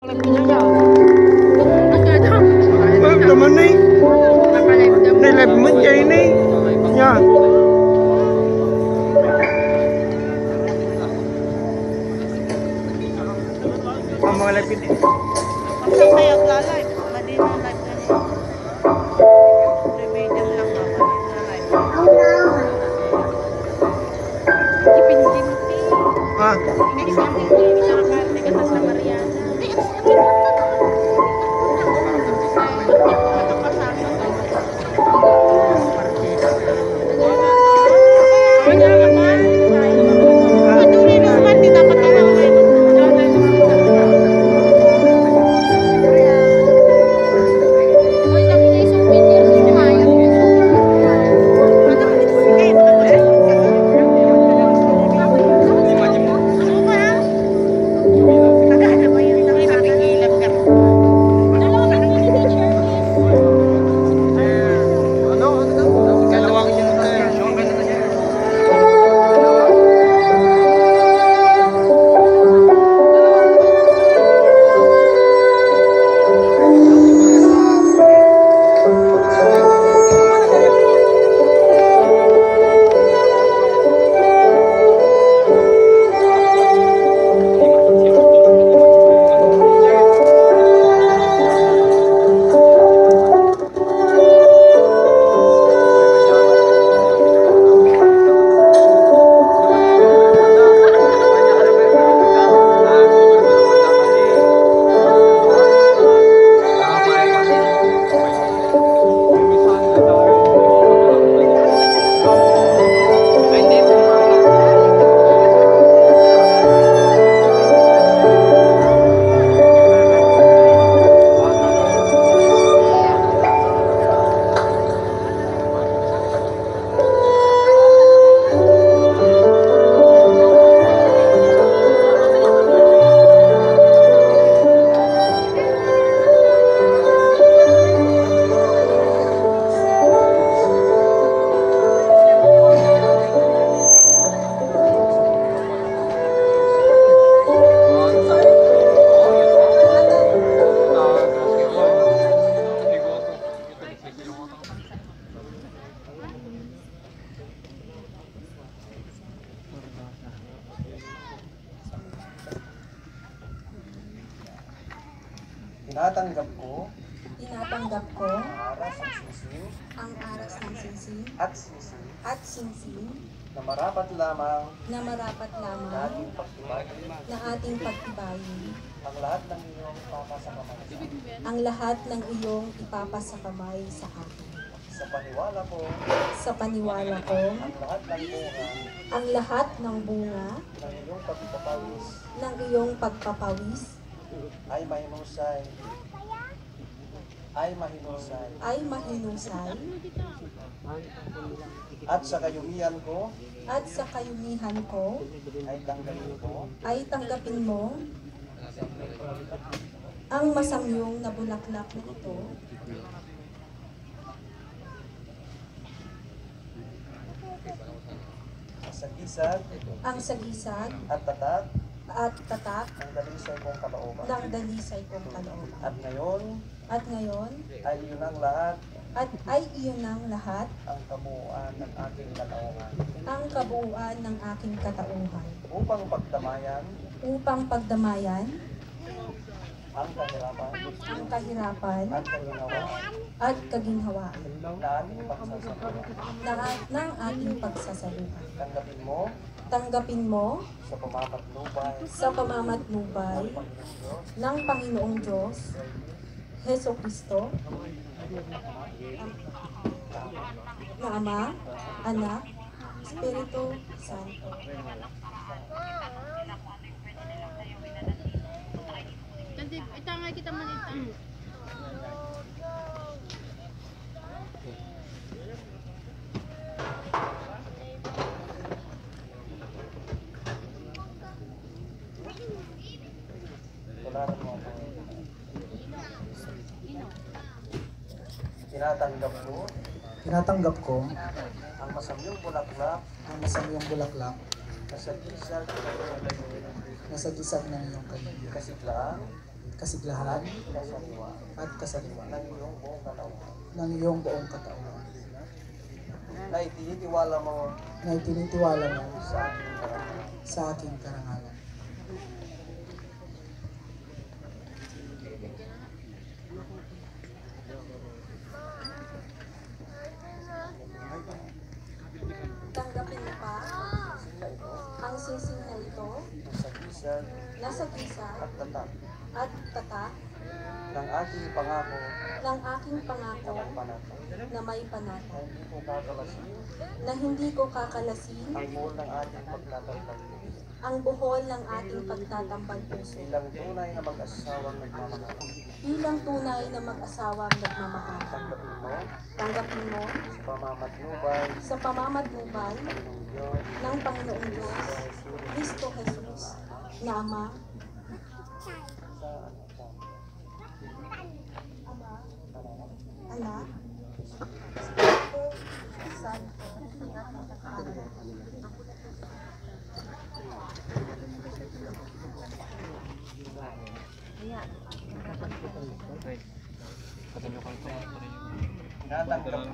Teman nih, nih live meja ini, ya. Mama live ini. Kapag kayo live, madino live na niya. Medium lang ako na live. Ipinjinti. Ah. Ipinjinti. Nakakarte ka sa Mariana. Tinatanggap ko ang aras ng singsing at singsing na marapat lamang na marapat lamang na ating pagtibayin ang lahat ng iyong papasakamay ang lahat ng iyong ipapasakamay sa akin. Sa paniwala ko, ang lahat ng bunga ng iyong pagpapawis ay mahinusay at sa kayumihan ko ay tanggapin mo ang masamyong na bulaklak na ito ang sagisag at tatak ng dalisay kong kalooban. At ngayon ay iyon ang lahat ang kabuuan ng aking katauhan upang pagdamayan ang kahirapan at kaginhawaan ng ating pagsasaluhan. Tanggapin mo sa pamamatnubay ng Panginoong Diyos, Heso Kristo, na Ama, Anak, Espiritu Santo. Itangay kita man itang. Tinatanggap ko ang masamyong bulaklak na sa gisag ng iyong kasiglaan kasiglahan kasaliwa at kasaliwa ng iyong buong katawan. ng iyong buong katawan Na itinitiwala mo na itinitiwala mo sa aking karangalan. sa aking karangalan. Tanggapin mo pa Sila ito, ang singsing na ito sa bisan na sa gisa at tatak at tatak ng aking pangako ng aking na pangako magpanatag. na may Na panatag, hindi ko kakalasin na hindi ko kakalasin ang buol ng ating pagtatagpag ang buhol ng ating pagtatambal puso bilang tunay na mag-asawang nagmamahal. bilang tunay na mag-asawang nagmamahal. Tanggapin mo Tanggapin mo sa pamamatnubay sa pamamatnubay ng Diyos ng Panginoong Diyos, sa Jesus Kristo Jesus, na Ama, sa Anak, Santo, tinatanggap